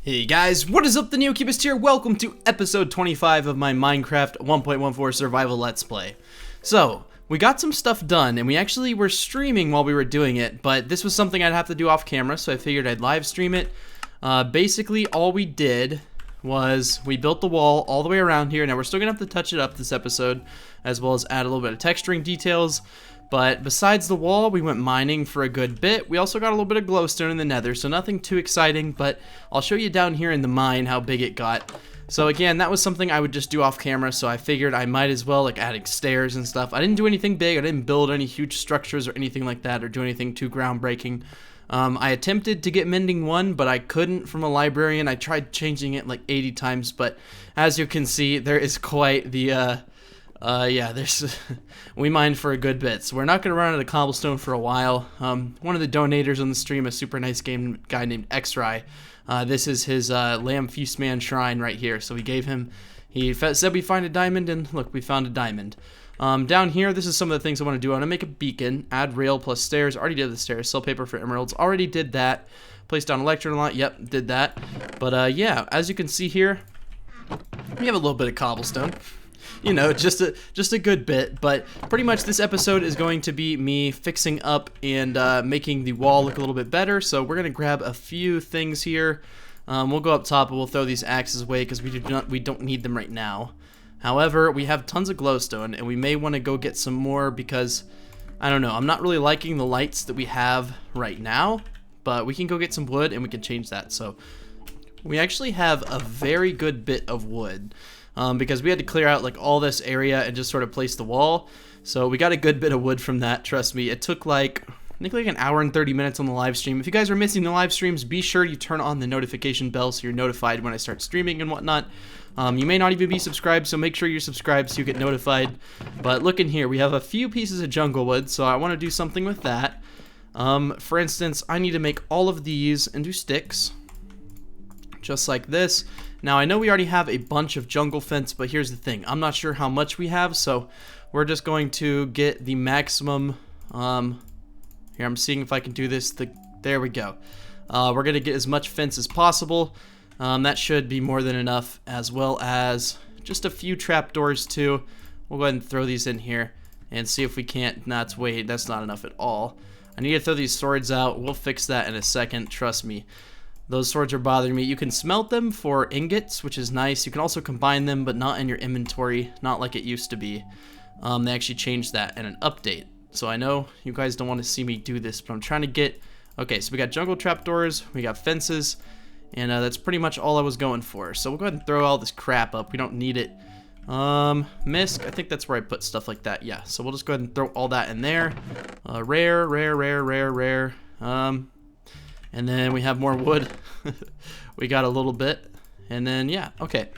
Hey guys, what is up? TheNeoCubest here. Welcome to episode 25 of my Minecraft 1.14 survival let's play. So, we got some stuff done, and we actually were streaming while we were doing it, but this was something I'd have to do off camera, so I figured I'd live stream it. Basically, all we did was we built the wall all the way around here. Now, we're still gonna have to touch it up this episode, as well as add a little bit of texturing details. But besides the wall, we went mining for a good bit. We also got a little bit of glowstone in the nether, so nothing too exciting, but I'll show you down here in the mine how big it got. So again, that was something I would just do off camera, so I figured I might as well, like adding stairs and stuff. I didn't do anything big, I didn't build any huge structures or anything like that, or do anything too groundbreaking. I attempted to get mending 1, but I couldn't from a librarian. I tried changing it like 80 times, but as you can see, there is quite the, we mined for a good bit, so we're not going to run out of cobblestone for a while. One of the donators on the stream, a super nice guy named X-Ray, this is his Lamb Feast Man shrine right here, so he said we find a diamond, and look, we found a diamond. Down here, this is some of the things I want to do. I want to make a beacon, add rail plus stairs, already did the stairs, sell paper for emeralds, already did that, place down electron lot, yep, did that. But yeah, as you can see here, we have a little bit of cobblestone. You know, just a good bit, but pretty much this episode is going to be me fixing up and making the wall look a little bit better. So we're gonna grab a few things here. We'll go up top and we'll throw these axes away because we don't need them right now. However, we have tons of glowstone, and we may want to go get some more because I don't know. I'm not really liking the lights that we have right now, but we can go get some wood and we can change that. So we actually have a very good bit of wood. Because we had to clear out like all this area and just sort of place the wall. So we got a good bit of wood from that, trust me. It took I think like an hour and 30 minutes on the live stream. If you guys are missing the live streams, be sure you turn on the notification bell so you're notified when I start streaming and whatnot. You may not even be subscribed, so make sure you're subscribed so you get notified. But look in here, we have a few pieces of jungle wood, so I want to do something with that. For instance, I need to make all of these into sticks, just like this. Now, I know we already have a bunch of jungle fence, but here's the thing. I'm not sure how much we have, so we're just going to get the maximum. Here, I'm seeing if I can do this. There we go. We're going to get as much fence as possible. That should be more than enough, as well as just a few trapdoors, too. We'll go ahead and throw these in here and see if we can't. Wait, that's not enough at all. I need to throw these swords out. We'll fix that in a second, trust me. Those swords are bothering me. You can smelt them for ingots, which is nice. You can also combine them, but not in your inventory, not like it used to be. They actually changed that in an update. So I know you guys don't want to see me do this, but I'm trying to get... Okay, so we got jungle trapdoors, we got fences, and that's pretty much all I was going for. So we'll go ahead and throw all this crap up. We don't need it. Misc, I think that's where I put stuff like that. Yeah, so we'll just go ahead and throw all that in there. Rare. And then we have more wood. We got a little bit. And then, yeah, okay.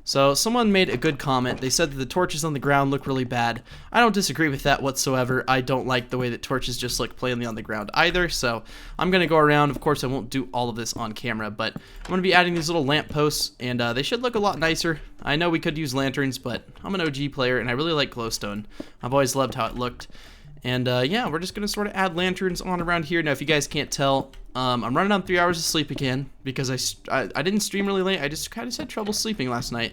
So someone made a good comment. They said that the torches on the ground look really bad. I don't disagree with that whatsoever. I don't like the way that torches just look plainly on the ground either. So I'm going to go around. Of course, I won't do all of this on camera, but I'm going to be adding these little lamp posts, and they should look a lot nicer. I know we could use lanterns, but I'm an OG player, and I really like glowstone. I've always loved how it looked. And yeah, we're just going to sort of add lanterns on around here. Now, if you guys can't tell, I'm running on 3 hours of sleep again because I didn't stream really late. I just kind of had trouble sleeping last night.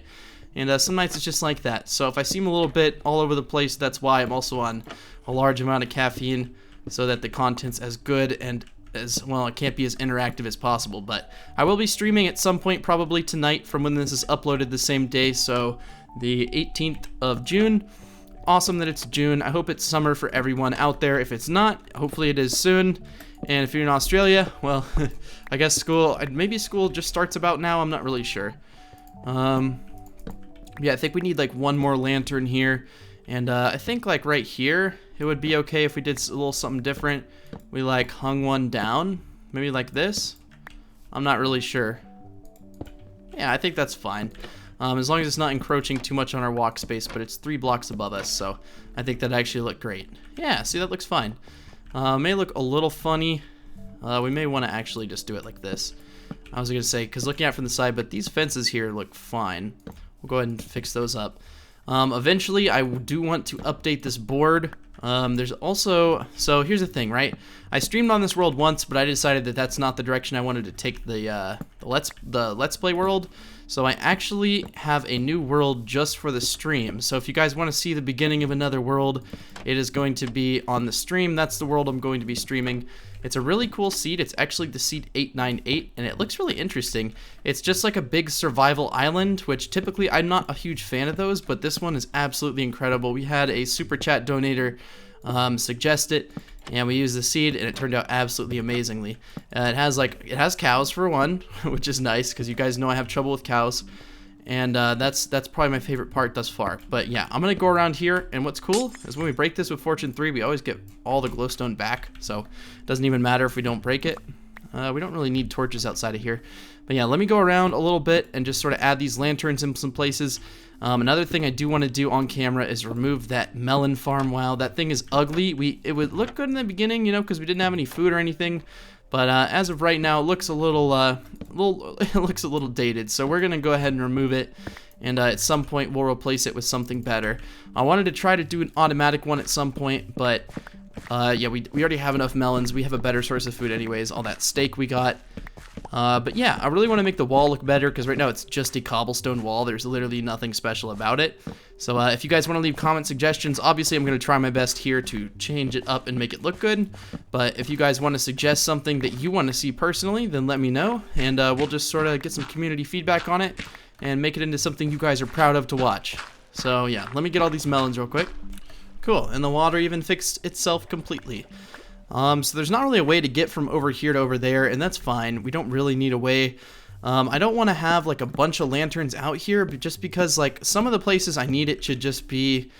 And some nights it's just like that. So if I seem a little bit all over the place, that's why. I'm also on a large amount of caffeine so that the content's as good and as, well, it can't be as interactive as possible. But I will be streaming at some point, probably tonight from when this is uploaded the same day. So the 18th of June. Awesome that it's June. I hope it's summer for everyone out there. If it's not, hopefully it is soon. And if you're in Australia, well, I guess maybe school just starts about now. I'm not really sure. Yeah, I think we need like one more lantern here. And I think like right here, it would be okay if we did a little something different. We like hung one down, maybe like this. I'm not really sure. Yeah, I think that's fine. As long as it's not encroaching too much on our walk space, but it's 3 blocks above us, so I think that actually looked great. Yeah, see, that looks fine. May look a little funny. We may want to actually just do it like this. I was going to say, because looking at it from the side, but these fences here look fine. We'll go ahead and fix those up. Eventually, I do want to update this board. There's also, so here's the thing, right? I streamed on this world once, but I decided that that's not the direction I wanted to take the Let's Play world. So I actually have a new world just for the stream. So if you guys want to see the beginning of another world, it is going to be on the stream. That's the world I'm going to be streaming. It's a really cool seed. It's actually the seed 898, and it looks really interesting. It's just like a big survival island, which typically I'm not a huge fan of those, but this one is absolutely incredible. We had a super chat donator suggest it, and we used the seed, and it turned out absolutely amazingly. It has cows for one, which is nice because you guys know I have trouble with cows. And that's probably my favorite part thus far. But yeah, I'm gonna go around here, and what's cool is when we break this with Fortune 3, we always get all the glowstone back, so it doesn't even matter if we don't break it. We don't really need torches outside of here. But yeah, let me go around a little bit and just sort of add these lanterns in some places. Another thing I do want to do on camera is remove that melon farm. Wow, that thing is ugly. It would look good in the beginning, you know, because we didn't have any food or anything. But as of right now, it looks a little it looks a little dated. So we're gonna go ahead and remove it, and at some point we'll replace it with something better. I wanted to try to do an automatic one at some point, but yeah, we already have enough melons. We have a better source of food anyways. All that steak we got. But yeah, I really want to make the wall look better because right now it's just a cobblestone wall. There's literally nothing special about it. So if you guys want to leave comment suggestions, obviously I'm going to try my best here to change it up and make it look good. But if you guys want to suggest something that you want to see personally, then let me know, and we'll just sort of get some community feedback on it and make it into something you guys are proud of to watch. So yeah, let me get all these melons real quick. Cool, and the water even fixed itself completely. So there's not really a way to get from over here to over there, and that's fine. We don't really need a way. I don't want to have like a bunch of lanterns out here, but just because like some of the places I need it should just be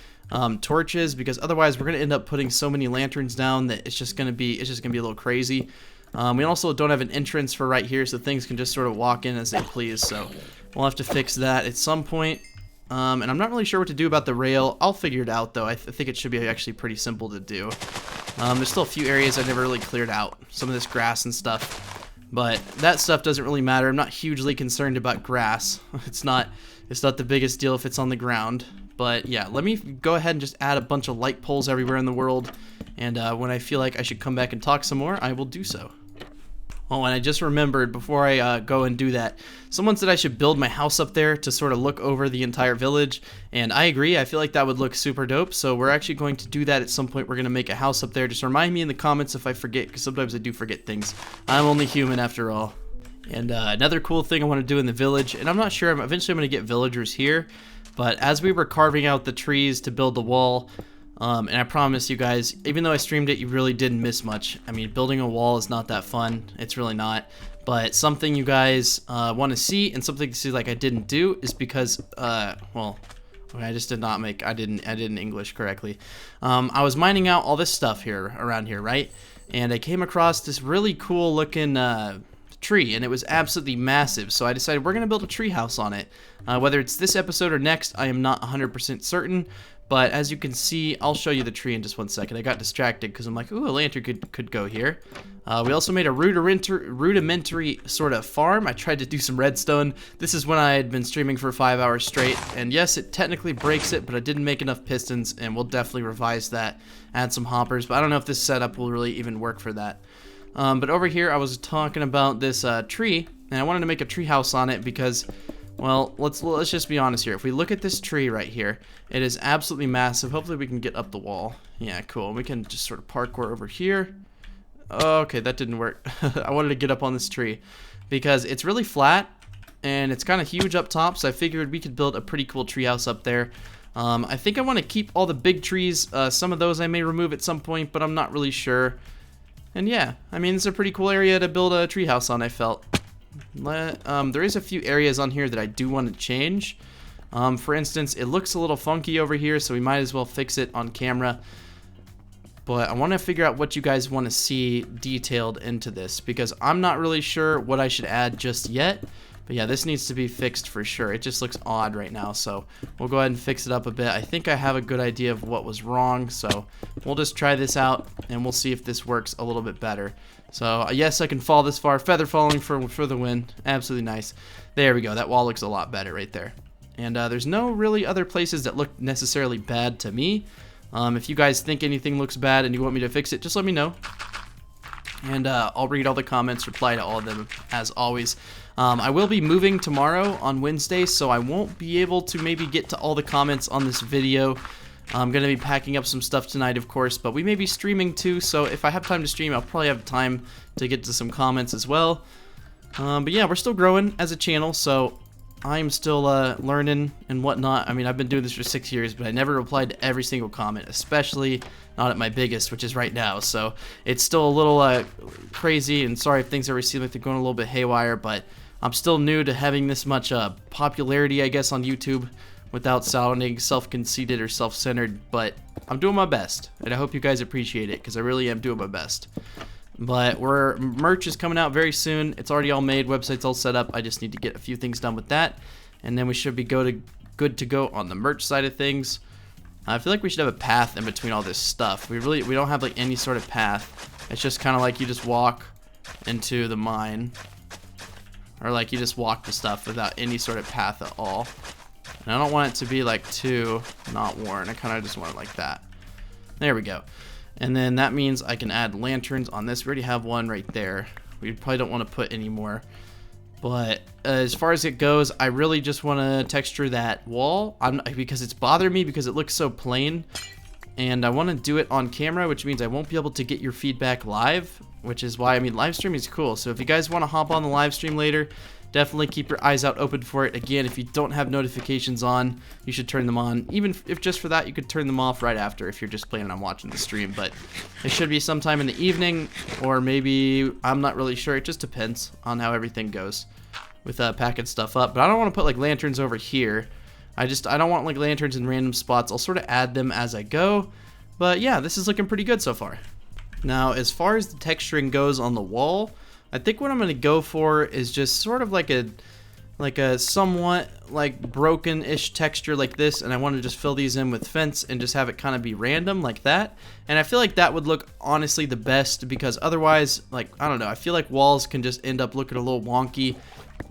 torches, because otherwise we're gonna end up putting so many lanterns down that it's just gonna be a little crazy. We also don't have an entrance for right here, so things can just sort of walk in as they please. So we'll have to fix that at some point. And I'm not really sure what to do about the rail. I'll figure it out though. I think it should be actually pretty simple to do. There's still a few areas I've never really cleared out. Some of this grass and stuff. But that stuff doesn't really matter. I'm not hugely concerned about grass. It's not the biggest deal if it's on the ground. But yeah, let me go ahead and just add a bunch of light poles everywhere in the world. And when I feel like I should come back and talk some more, I will do so. Oh, and I just remembered before I go and do that, someone said I should build my house up there to sort of look over the entire village, and I agree. I feel like that would look super dope, so we're actually going to do that at some point. We're going to make a house up there. Just remind me in the comments if I forget, because sometimes I do forget things. I'm only human after all. And another cool thing I want to do in the village, and I'm not sure, eventually I'm going to get villagers here, but as we were carving out the trees to build the wall, and I promise you guys, even though I streamed it, you really didn't miss much. I mean, building a wall is not that fun. It's really not. But something you guys want to see, and something to see like I didn't do, is because, well, I just did not make, I didn't English correctly. I was mining out all this stuff here, around here, right? And I came across this really cool looking tree, and it was absolutely massive. So I decided we're going to build a tree house on it. Whether it's this episode or next, I am not 100% certain. But as you can see, I'll show you the tree in just one second. I got distracted because I'm like, ooh, a lantern could go here. We also made a rudimentary sort of farm. I tried to do some redstone. This is when I had been streaming for 5 hours straight. And yes, it technically breaks it, but I didn't make enough pistons, and we'll definitely revise that, add some hoppers. But I don't know if this setup will really even work for that. But over here, I was talking about this tree, and I wanted to make a tree house on it because, well, let's just be honest here. If we look at this tree right here, it is absolutely massive. Hopefully we can get up the wall. Yeah, cool. We can just sort of parkour over here. Okay, that didn't work. I wanted to get up on this tree because it's really flat and it's kind of huge up top, so I figured we could build a pretty cool tree house up there. I think I want to keep all the big trees. Some of those I may remove at some point, but I'm not really sure. And yeah, I mean, it's a pretty cool area to build a tree house on, I felt. There is a few areas on here that I do want to change. For instance, it looks a little funky over here, so we might as well fix it on camera. But I want to figure out what you guys want to see detailed into this, because I'm not really sure what I should add just yet. But yeah, this needs to be fixed for sure. It just looks odd right now, so we'll go ahead and fix it up a bit. I think I have a good idea of what was wrong, so we'll just try this out, and we'll see if this works a little bit better. So yes, I can fall this far. Feather falling for the win. Absolutely nice. There we go. That wall looks a lot better right there. And there's no really other places that look necessarily bad to me. If you guys think anything looks bad and you want me to fix it, just let me know. And I'll read all the comments, reply to all of them, as always. I will be moving tomorrow on Wednesday, so I won't be able to maybe get to all the comments on this video. I'm going to be packing up some stuff tonight, of course, but we may be streaming too, so if I have time to stream, I'll probably have time to get to some comments as well. But yeah, we're still growing as a channel, so I'm still learning and whatnot. I mean, I've been doing this for 6 years, but I never replied to every single comment, especially not at my biggest, which is right now. So it's still a little crazy, and sorry if things ever seem like they're going a little bit haywire, but I'm still new to having this much popularity, I guess, on YouTube without sounding self-conceited or self-centered, but I'm doing my best, and I hope you guys appreciate it, because I really am doing my best. But merch is coming out very soon. It's already all made, website's all set up. I just need to get a few things done with that, and then we should be good to go on the merch side of things. I feel like we should have a path in between all this stuff. We don't have like any sort of path. It's just kind of like you just walk into the mine, or like you just walk to stuff without any sort of path at all. And I don't want it to be like too not worn. I kind of just want it like that. There we go. And then that means I can add lanterns on this. We already have one right there. We probably don't want to put any more. But as far as it goes, I really just want to texture that wall because it's bothering me because it looks so plain. And I want to do it on camera, which means I won't be able to get your feedback live, which is why, I mean, live streaming is cool. So if you guys want to hop on the live stream later, definitely keep your eyes out open for it. Again, if you don't have notifications on, you should turn them on. Even if just for that, you could turn them off right after if you're just planning on watching the stream. But it should be sometime in the evening, or maybe, I'm not really sure. It just depends on how everything goes with packing stuff up. But I don't want to put like lanterns over here. I don't want like lanterns in random spots. I'll sort of add them as I go. But yeah, this is looking pretty good so far. Now, as far as the texturing goes on the wall, I think what I'm going to go for is just sort of like a somewhat like broken-ish texture like this, and I want to just fill these in with fence and just have it kind of be random like that. And I feel like that would look honestly the best, because otherwise, like, I don't know, I feel like walls can just end up looking a little wonky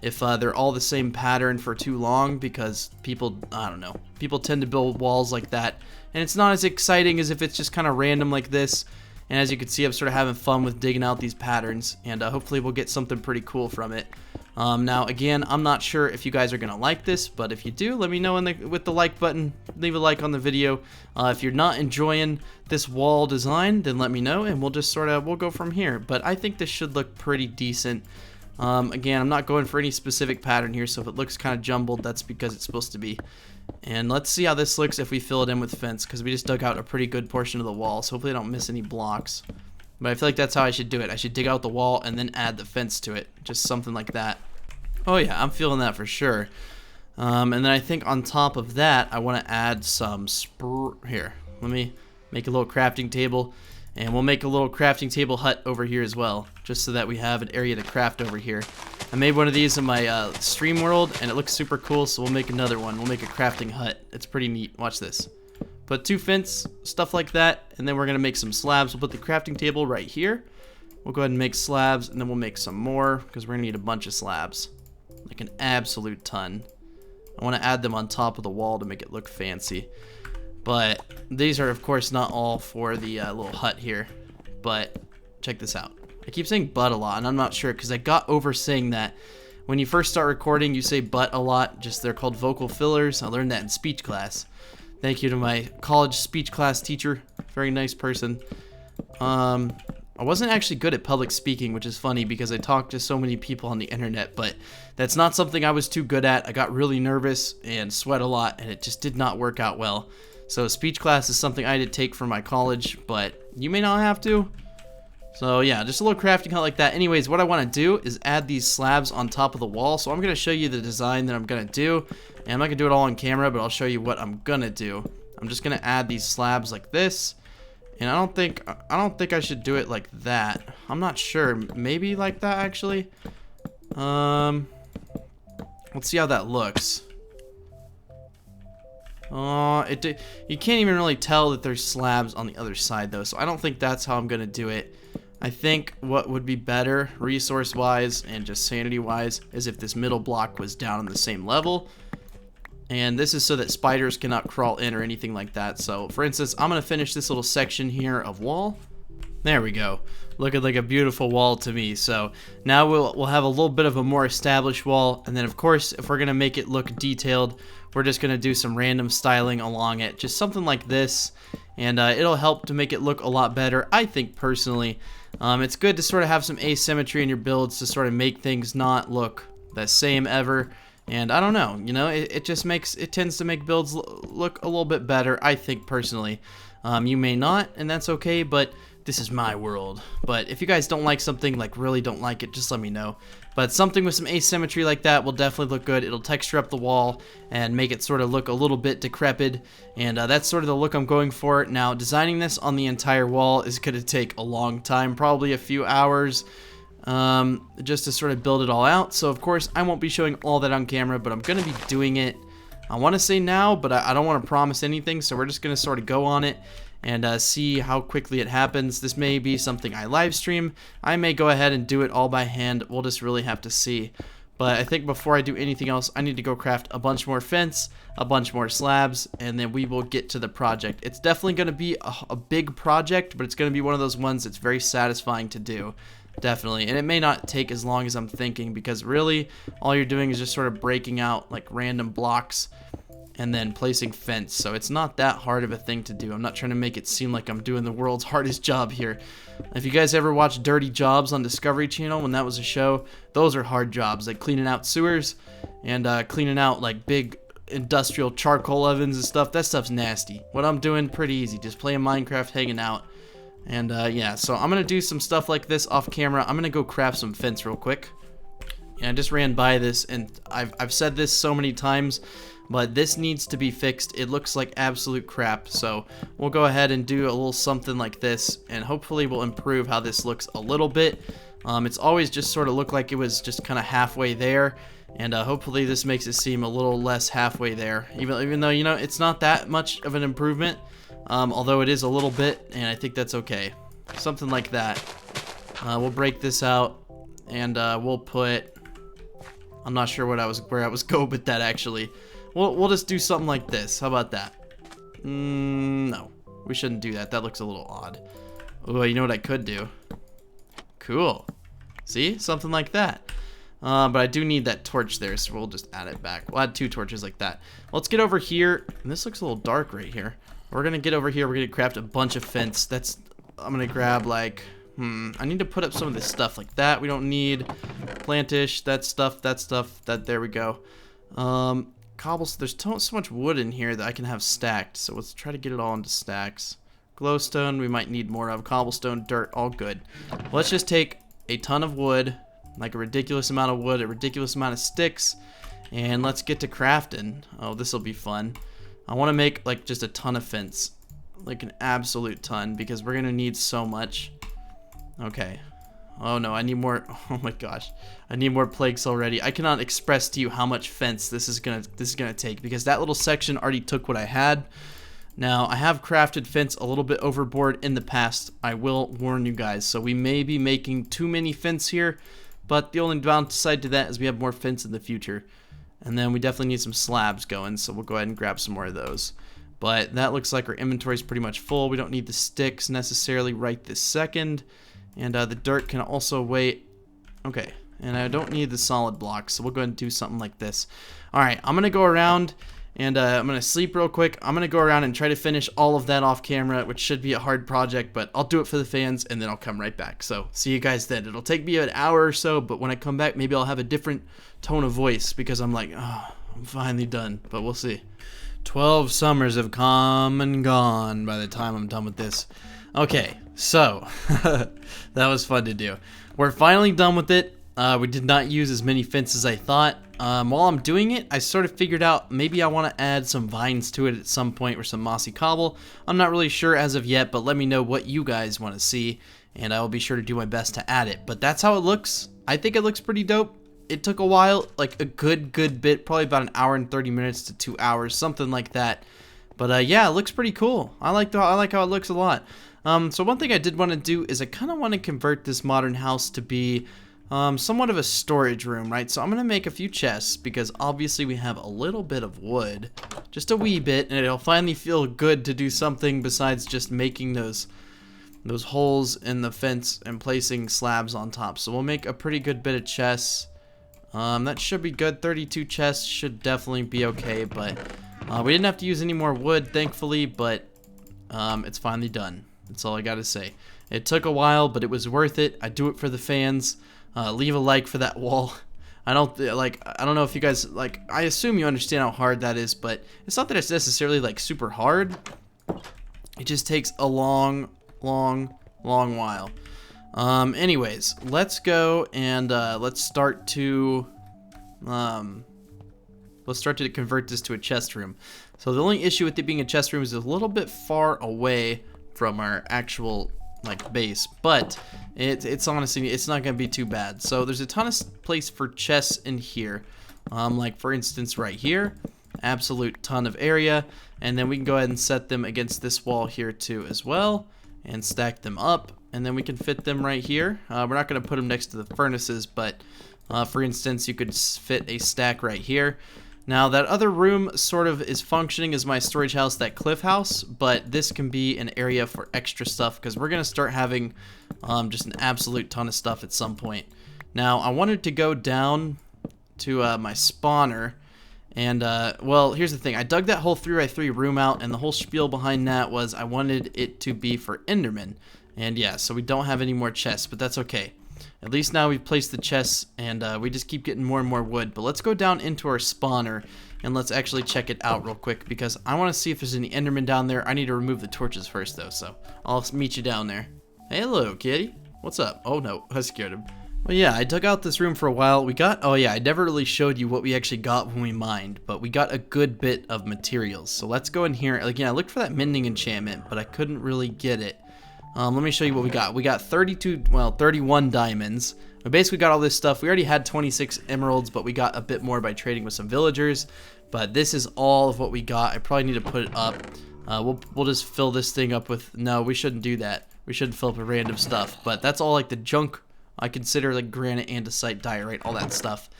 if they're all the same pattern for too long, because people, I don't know, people tend to build walls like that, and it's not as exciting as if it's just kind of random like this. And as you can see, I'm sort of having fun with digging out these patterns, and hopefully we'll get something pretty cool from it. Now, again, I'm not sure if you guys are going to like this, but if you do, let me know with the like button. Leave a like on the video. If you're not enjoying this wall design, then let me know, and we'll just we'll go from here. But I think this should look pretty decent. Again, I'm not going for any specific pattern here, so if it looks kind of jumbled, that's because it's supposed to be. And let's see how this looks if we fill it in with fence, because we just dug out a pretty good portion of the wall, so hopefully I don't miss any blocks. But I feel like that's how I should do it. I should dig out the wall and then add the fence to it, just something like that. Oh yeah, I'm feeling that for sure. And then I think on top of that, I want to add some here. Let me make a little crafting table, and we'll make a little crafting table hut over here as well, just so that we have an area to craft over here. I made one of these in my stream world, and it looks super cool, so we'll make another one. We'll make a crafting hut. It's pretty neat. Watch this. Put 2 fence, stuff like that, and then we're going to make some slabs. We'll put the crafting table right here. We'll go ahead and make slabs, and then we'll make some more, because we're going to need a bunch of slabs. Like an absolute ton. I want to add them on top of the wall to make it look fancy. But these are, of course, not all for the little hut here. But check this out. I keep saying but a lot, and I'm not sure, because I got over saying that. When you first start recording, you say but a lot. Just they're called vocal fillers. I learned that in speech class. Thank you to my college speech class teacher. Very nice person. I wasn't actually good at public speaking, which is funny because I talked to so many people on the internet, but that's not something I was too good at. I got really nervous and sweat a lot, and it just did not work out well. So speech class is something I did take from my college, but you may not have to. So yeah, just a little crafting hut like that. Anyways, what I want to do is add these slabs on top of the wall. So I'm going to show you the design that I'm going to do. And I'm not going to do it all on camera, but I'll show you what I'm going to do. I'm just going to add these slabs like this. And I don't think I should do it like that. I'm not sure. Maybe like that, actually. Let's see how that looks. You can't even really tell that there's slabs on the other side, though. So I don't think that's how I'm going to do it. I think what would be better, resource-wise and just sanity-wise, is if this middle block was down on the same level. And this is so that spiders cannot crawl in or anything like that. So for instance, I'm going to finish this little section here of wall. There we go. Looking like a beautiful wall to me. So now we'll have a little bit of a more established wall. And then of course, if we're going to make it look detailed, we're just going to do some random styling along it. Just something like this. And it'll help to make it look a lot better, I think personally. It's good to sort of have some asymmetry in your builds to sort of make things not look the same ever. And I don't know, you know, it tends to make builds look a little bit better, I think personally. You may not, and that's okay, but this is my world. But if you guys don't like something, like really don't like it, just let me know. But something with some asymmetry like that will definitely look good. It'll texture up the wall and make it sort of look a little bit decrepit. And that's sort of the look I'm going for. Now, designing this on the entire wall is going to take a long time, probably a few hours. Just to sort of build it all out. So of course I won't be showing all that on camera, but I'm going to be doing it, I want to say now, but I don't want to promise anything, so we're just going to sort of go on it and see how quickly it happens. This may be something I live stream. I may go ahead and do it all by hand. We'll just really have to see. But I think before I do anything else, I need to go craft a bunch more fence, a bunch more slabs, and then we will get to the project. It's definitely going to be a big project, but it's going to be one of those ones that's very satisfying to do. Definitely. And it may not take as long as I'm thinking, because really all you're doing is just sort of breaking out like random blocks and then placing fence. So it's not that hard of a thing to do. I'm not trying to make it seem like I'm doing the world's hardest job here. If you guys ever watched Dirty Jobs on Discovery Channel when that was a show, those are hard jobs, like cleaning out sewers and cleaning out like big industrial charcoal ovens and stuff. That stuff's nasty. What I'm doing, pretty easy, just playing Minecraft, hanging out. And yeah, so I'm gonna do some stuff like this off camera. I'm gonna go craft some fence real quick. And I just ran by this, and I've said this so many times, but this needs to be fixed. It looks like absolute crap, so we'll go ahead and do a little something like this, and hopefully we'll improve how this looks a little bit. It's always just sort of looked like it was just kind of halfway there, and hopefully this makes it seem a little less halfway there, even though, you know, it's not that much of an improvement. Although it is a little bit, and I think that's okay. Something like that. We'll break this out, and we'll put, I'm not sure where I was going with that actually. We'll just do something like this. How about that? No, we shouldn't do that. That looks a little odd. Oh, you know what I could do? Cool. See, something like that. But I do need that torch there, so we'll just add it back. We'll add 2 torches like that. Let's get over here. And this looks a little dark right here. We're gonna get over here. We're gonna craft a bunch of fence. I'm gonna grab like, I need to put up some of this stuff like that. We don't need plantish, that stuff, there we go. Cobblestone, there's so much wood in here that I can have stacked. So let's try to get it all into stacks. Glowstone, we might need more of. Cobblestone, dirt, all good. Let's just take a ton of wood, like a ridiculous amount of wood, a ridiculous amount of sticks, and let's get to crafting. Oh, this will be fun. I want to make like just a ton of fence, like an absolute ton, because we're gonna need so much. Okay. Oh no, I need more. Oh my gosh, I need more planks already. I cannot express to you how much fence this is gonna take, because that little section already took what I had. Now I have crafted fence a little bit overboard in the past. I will warn you guys. So we may be making too many fence here, but the only downside to that is we have more fence in the future. And then we definitely need some slabs going, so we'll go ahead and grab some more of those. But that looks like our inventory is pretty much full. We don't need the sticks necessarily right this second. And the dirt can also wait. Okay, and I don't need the solid blocks, so we'll go ahead and do something like this. Alright, I'm going to go around, and I'm going to sleep real quick. I'm going to go around and try to finish all of that off camera, which should be a hard project, but I'll do it for the fans, and then I'll come right back. So, see you guys then. It'll take me an hour or so, but when I come back, maybe I'll have a different tone of voice, because I'm like, oh, I'm finally done, but we'll see. 12 summers have come and gone by the time I'm done with this. Okay, so, that was fun to do. We're finally done with it. We did not use as many fences as I thought. While I'm doing it, I sort of figured out maybe I want to add some vines to it at some point, or some mossy cobble. I'm not really sure as of yet, but let me know what you guys want to see, and I will be sure to do my best to add it. But that's how it looks. I think it looks pretty dope. It took a while, like a good bit, probably about an hour and 30 minutes to 2 hours, something like that. But yeah, it looks pretty cool. I like how it looks a lot. So one thing I did want to do is I kind of want to convert this modern house to be somewhat of a storage room, right? So I'm gonna make a few chests because obviously we have a little bit of wood, just a wee bit, and it'll finally feel good to do something besides just making those holes in the fence and placing slabs on top. So we'll make a pretty good bit of chests. That should be good. 32 chests should definitely be okay, but we didn't have to use any more wood, thankfully, but it's finally done. That's all I gotta say. It took a while, but it was worth it. I do it for the fans. Leave a like for that wall. I don't know if you guys, like, I assume you understand how hard that is, but it's not that it's necessarily like super hard. It just takes a long while. Anyways, let's go and let's start to convert this to a chest room. So the only issue with it being a chest room is a little bit far away from our actual like base, but it's honestly, it's not gonna be too bad. So there's a ton of place for chests in here, like for instance right here, absolute ton of area, and then we can go ahead and set them against this wall here too as well, and stack them up, and then we can fit them right here. We're not gonna put them next to the furnaces, but for instance, you could fit a stack right here. Now that other room sort of is functioning as my storage house, that cliff house, but this can be an area for extra stuff because we're gonna start having just an absolute ton of stuff at some point. Now I wanted to go down to my spawner, and well, here's the thing. I dug that whole 3x3 room out, and the whole spiel behind that was I wanted it to be for Endermen. And yeah, so we don't have any more chests, but that's okay. At least now we've placed the chests, and we just keep getting more and more wood. But let's go down into our spawner, and let's actually check it out real quick, because I want to see if there's any Endermen down there. I need to remove the torches first, though, so I'll meet you down there. Hey, hello, kitty. What's up? Oh, no, I scared him. Well, yeah, I dug out this room for a while. We got, oh yeah, I never really showed you what we actually got when we mined, but we got a good bit of materials. So let's go in here. Again, I looked for that mending enchantment, but I couldn't really get it. Let me show you what we got. We got 31 diamonds. We basically got all this stuff. We already had 26 emeralds, but we got a bit more by trading with some villagers. But this is all of what we got. I probably need to put it up. We'll just fill this thing up with, no, we shouldn't do that. We shouldn't fill up with random stuff. But that's all like the junk I consider, like granite, andesite, diorite, all that stuff.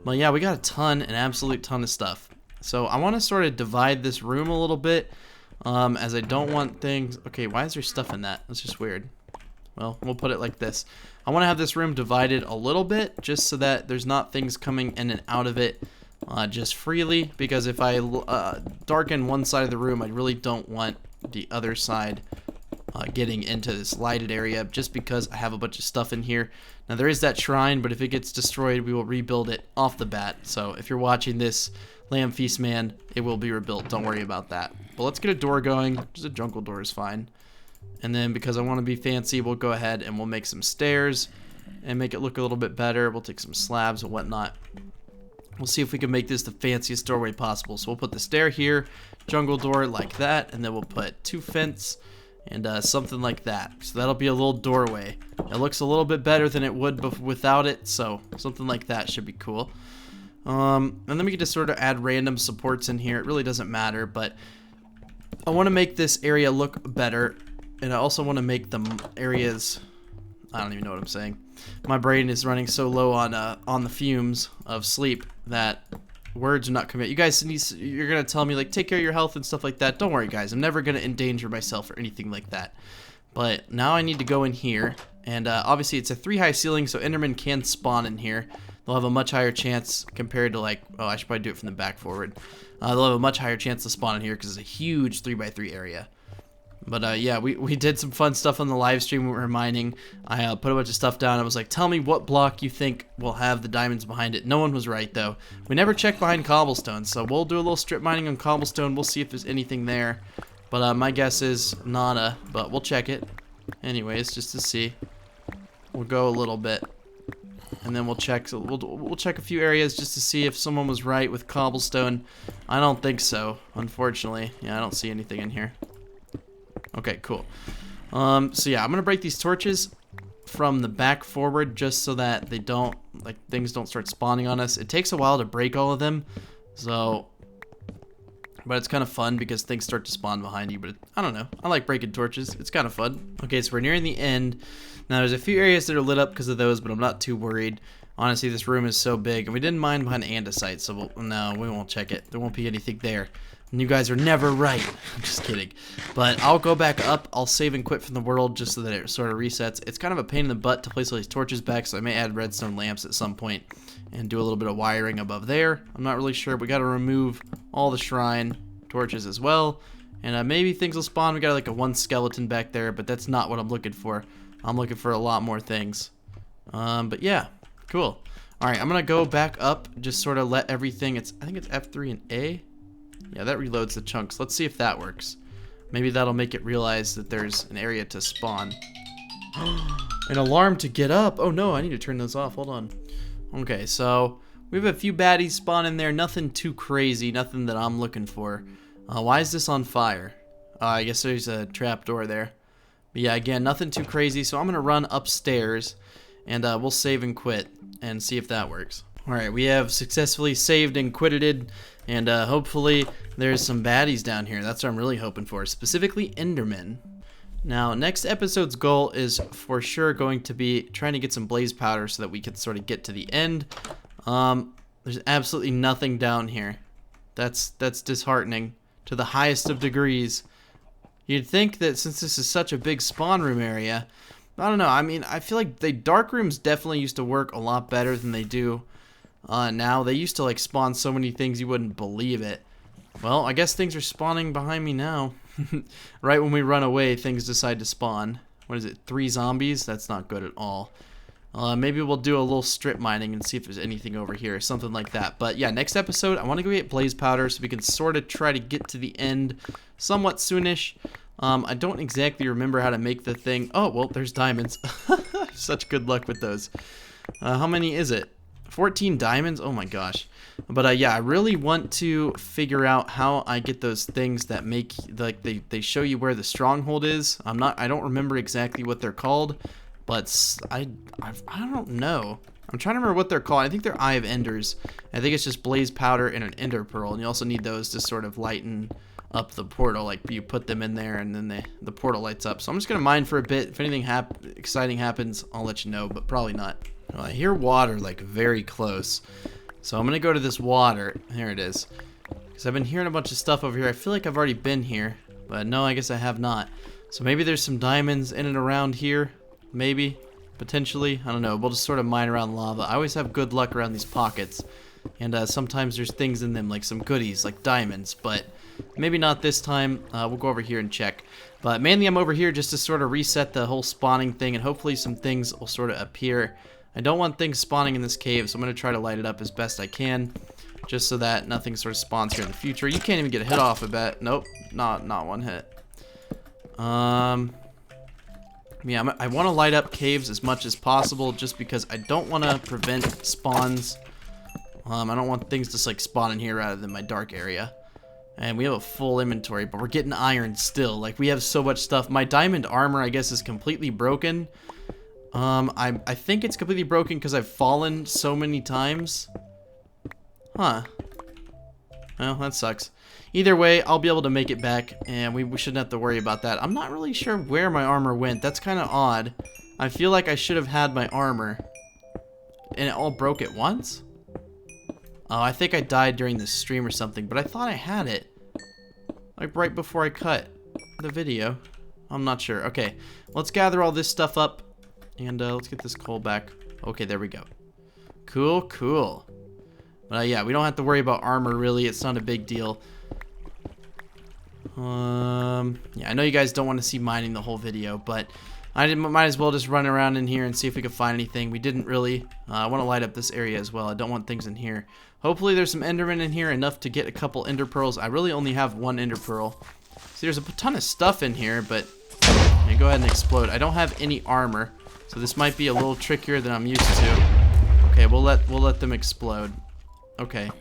But yeah, we got a ton, an absolute ton of stuff. So I want to sort of divide this room a little bit. As I don't want things. Okay, why is there stuff in that? That's just weird. Well, we'll put it like this. I want to have this room divided a little bit, just so that there's not things coming in and out of it just freely, because if I darken one side of the room, I really don't want the other side getting into this lighted area, just because I have a bunch of stuff in here. Now there is that shrine, but if it gets destroyed, we will rebuild it off the bat. So if you're watching this, Lamb Feast Man, it will be rebuilt. Don't worry about that. But let's get a door going. Just a jungle door is fine. And then because I want to be fancy, we'll go ahead and we'll make some stairs and make it look a little bit better. We'll take some slabs and whatnot. We'll see if we can make this the fanciest doorway possible. So we'll put the stair here, jungle door like that, and then we'll put 2 fence and something like that. So that'll be a little doorway. It looks a little bit better than it would without it, so something like that should be cool. And then we can just sort of add random supports in here. It really doesn't matter, but I want to make this area look better, and I also want to make the areas, I don't even know what I'm saying. My brain is running so low on the fumes of sleep that words are not coming out. You guys, you're gonna tell me like take care of your health and stuff like that. Don't worry, guys. I'm never gonna endanger myself or anything like that. But now I need to go in here, and obviously it's a 3 high ceiling, so Endermen can spawn in here. They'll have a much higher chance compared to like, oh, I should probably do it from the back forward. They'll have a much higher chance to spawn in here because it's a huge 3x3 area. But yeah, we did some fun stuff on the live stream when we were mining. I put a bunch of stuff down. I was like, tell me what block you think will have the diamonds behind it. No one was right, though. We never checked behind cobblestone, so we'll do a little strip mining on cobblestone. We'll see if there's anything there. But my guess is nada, but we'll check it. Anyways, just to see. We'll go a little bit. And then we'll check. So we'll check a few areas just to see if someone was right with cobblestone. I don't think so, unfortunately. Yeah, I don't see anything in here. Okay, cool. So yeah, I'm gonna break these torches from the back forward just so that they don't, like, things don't start spawning on us. It takes a while to break all of them, so But it's kind of fun because things start to spawn behind you. But I don't know. I like breaking torches. It's kind of fun. Okay, so we're nearing the end. Now, there's a few areas that are lit up because of those, but I'm not too worried. Honestly, this room is so big. And we didn't mine behind andesite, so no, we won't check it. There won't be anything there. And you guys are never right. I'm just kidding. But I'll go back up. I'll save and quit from the world just so that it sort of resets. It's kind of a pain in the butt to place all these torches back, so I may add redstone lamps at some point and do a little bit of wiring above there. I'm not really sure. We got to remove all the shrine torches as well. And maybe things will spawn. We got like a one skeleton back there, but that's not what I'm looking for. I'm looking for a lot more things. But yeah, cool. All right, I'm going to go back up, just sort of let everything, I think it's F3 and A. Yeah, that reloads the chunks. Let's see if that works. Maybe that'll make it realize that there's an area to spawn. An alarm to get up. Oh no, I need to turn those off. Hold on. Okay, so we have a few baddies spawn in there. Nothing too crazy. Nothing that I'm looking for. Why is this on fire? I guess there's a trapdoor there. But yeah, again, nothing too crazy. So I'm going to run upstairs and we'll save and quit and see if that works. Alright, we have successfully saved and quitted, and hopefully there's some baddies down here. That's what I'm really hoping for, specifically Endermen. Now, next episode's goal is for sure going to be trying to get some blaze powder so that we can sort of get to the end. There's absolutely nothing down here. That's disheartening to the highest of degrees. You'd think that since this is such a big spawn room area, I don't know, I mean, I feel like the dark rooms definitely used to work a lot better than they do now. They used to like spawn so many things you wouldn't believe it. Well, I guess things are spawning behind me now. Right when we run away, things decide to spawn. What is it, 3 zombies? That's not good at all. Maybe we'll do a little strip mining and see if there's anything over here, something like that. But yeah, next episode, I want to go get blaze powder so we can sort of try to get to the end somewhat soonish. I don't exactly remember how to make the thing. Oh, well, there's diamonds. Such good luck with those. How many is it? 14 diamonds? Oh my gosh. But yeah, I really want to figure out how I get those things that make, like, they show you where the stronghold is. I don't remember exactly what they're called, but I don't know. I'm trying to remember what they're called. I think they're Eye of Enders. I think it's just blaze powder and an ender pearl, and you also need those to sort of lighten up the portal. Like, you put them in there and then the portal lights up. So I'm just gonna mine for a bit. If anything exciting happens, I'll let you know, but probably not. Well, I hear water like very close, so I'm gonna go to this water. Here it is, because I've been hearing a bunch of stuff over here. I feel like I've already been here, but no, I guess I have not. So maybe there's some diamonds in and around here. Maybe, potentially, I don't know. We'll just sort of mine around lava. I always have good luck around these pockets, and sometimes there's things in them, like some goodies, like diamonds, but maybe not this time. We'll go over here and check. But mainly I'm over here just to sort of reset the whole spawning thing, and hopefully some things will sort of appear. I don't want things spawning in this cave, so I'm going to try to light it up as best I can, just so that nothing sort of spawns here in the future. You can't even get a hit off, I bet. Nope, not one hit. Yeah, I want to light up caves as much as possible, just because I don't want to prevent spawns. I don't want things just like spawn in here rather than my dark area. And we have a full inventory, but we're getting iron still. Like, we have so much stuff. My diamond armor, I guess, is completely broken. I think it's completely broken because I've fallen so many times. Huh. Well, that sucks. Either way, I'll be able to make it back, and we shouldn't have to worry about that. I'm not really sure where my armor went. That's kind of odd. I feel like I should have had my armor, and it all broke at once? Oh, I think I died during the stream or something, but I thought I had it. Like, right before I cut the video. I'm not sure. Okay, let's gather all this stuff up, and let's get this coal back. Okay, there we go. Cool, cool. But yeah, we don't have to worry about armor, really. It's not a big deal. Yeah, I know you guys don't want to see mining the whole video, but I might as well just run around in here and see if we can find anything. We didn't really. I want to light up this area as well. I don't want things in here. Hopefully there's some endermen in here, enough to get a couple ender pearls. I really only have 1 ender pearl. See, there's a ton of stuff in here, but yeah, go ahead and explode. I don't have any armor, so this might be a little trickier than I'm used to. Okay, we'll let them explode. Okay.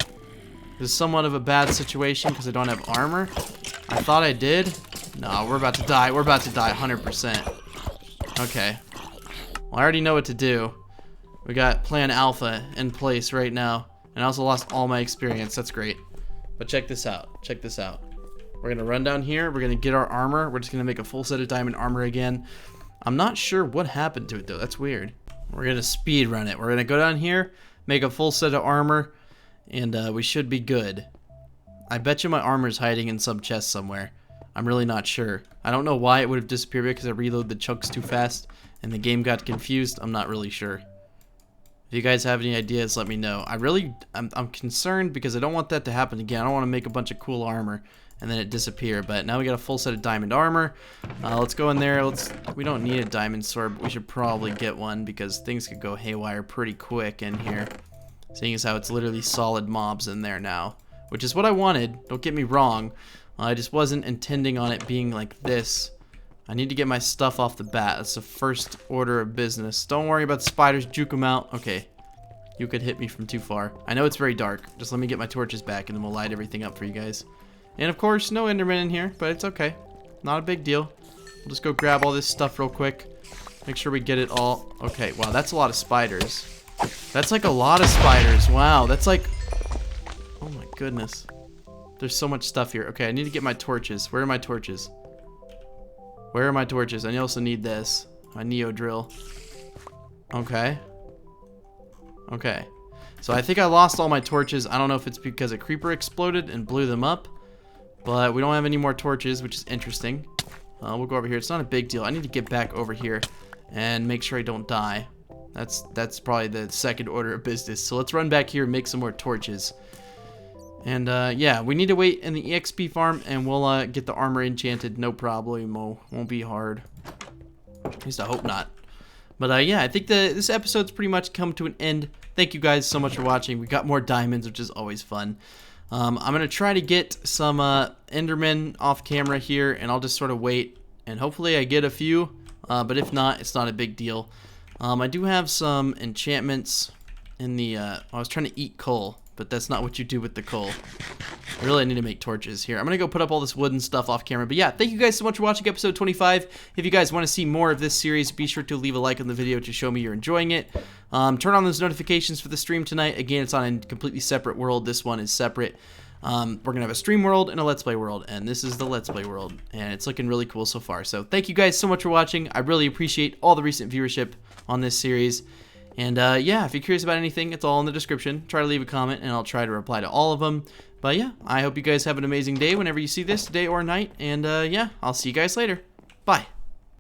This is somewhat of a bad situation because I don't have armor. I thought I did. No, we're about to die. We're about to die 100%. Okay. Well, I already know what to do. We got Plan Alpha in place right now. And I also lost all my experience. That's great. But check this out. Check this out. We're going to run down here. We're going to get our armor. We're just going to make a full set of diamond armor again. I'm not sure what happened to it, though. That's weird. We're going to speed run it. We're going to go down here, make a full set of armor, and we should be good. I bet you my armor's hiding in some chest somewhere. I'm really not sure. I don't know why it would have disappeared because I reloaded the chunks too fast and the game got confused. I'm not really sure. If you guys have any ideas, let me know. I'm concerned because I don't want that to happen again. I don't want to make a bunch of cool armor and then it disappear. But now we got a full set of diamond armor. Let's go in there. We don't need a diamond sword, but we should probably get one because things could go haywire pretty quick in here. Seeing as how it's literally solid mobs in there now, which is what I wanted. Don't get me wrong. I just wasn't intending on it being like this. I need to get my stuff off the bat. That's the first order of business. Don't worry about the spiders. Juke them out. Okay. You could hit me from too far. I know it's very dark. Just let me get my torches back and then we'll light everything up for you guys. And of course, no enderman in here, but it's okay. Not a big deal. We'll just go grab all this stuff real quick. Make sure we get it all. Okay, wow, that's a lot of spiders. That's like a lot of spiders. Wow, that's like... Oh my goodness. There's so much stuff here. Okay, I need to get my torches. Where are my torches? Where are my torches? I also need this. My Neo drill. Okay. Okay. So I think I lost all my torches. I don't know if it's because a creeper exploded and blew them up. But we don't have any more torches, which is interesting. We'll go over here. It's not a big deal. I need to get back over here and make sure I don't die. That's probably the second order of business. So let's run back here and make some more torches. And yeah, we need to wait in the EXP farm and we'll get the armor enchanted. No problemo. Won't be hard. At least I hope not. But yeah, I think this episode's pretty much come to an end. Thank you guys so much for watching. We got more diamonds, which is always fun. I'm going to try to get some endermen off camera here, and I'll just sort of wait. And hopefully I get a few, but if not, it's not a big deal. I do have some enchantments in the... I was trying to eat coal, but that's not what you do with the coal. I really need to make torches here. I'm going to go put up all this wooden stuff off camera. But yeah, thank you guys so much for watching episode 25. If you guys want to see more of this series, be sure to leave a like on the video to show me you're enjoying it. Turn on those notifications for the stream tonight. Again, it's on a completely separate world. This one is separate. We're going to have a stream world and a Let's Play world. And this is the Let's Play world. And it's looking really cool so far. So thank you guys so much for watching. I really appreciate all the recent viewership on this series. And yeah, if you're curious about anything, it's all in the description. Try to leave a comment, and I'll try to reply to all of them. But yeah, I hope you guys have an amazing day whenever you see this, day or night. And yeah, I'll see you guys later. Bye.